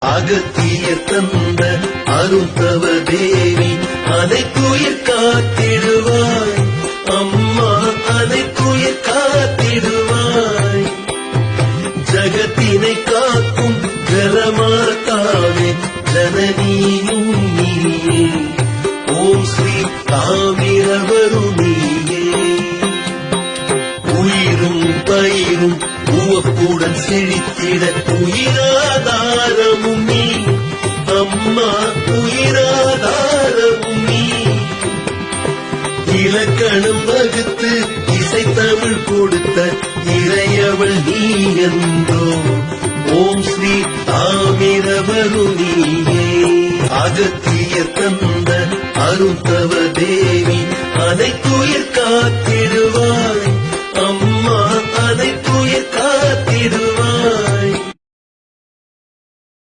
அகத்தியர் தந்த அருந்தவ தேவி அனைத்துயிர் காத்திடுவாய் அம்மா, அனைத்துயிர் காத்திடுவாய். ஜகத்தினை காக்கும் ஜலமாதாவே ஜனனியும் நீயே. ஓம் ஸ்ரீ தாமிரவருணியே. உயிரும் பயிரும் உவப்புடன் செழித்திட உயிராதாரமும் நீ அம்மா, உயிராதாரமும் நீ. இலக்கணம் வகுத்து இசைத்தமிழ் கொடுத்த இறையவள் நீ என்றோ. ஓம் ஸ்ரீ தாமிரவருணியே. அகத்தியர் தந்த அருந்தவ தேவி அனைத்துயிர் காத்திடுவாய்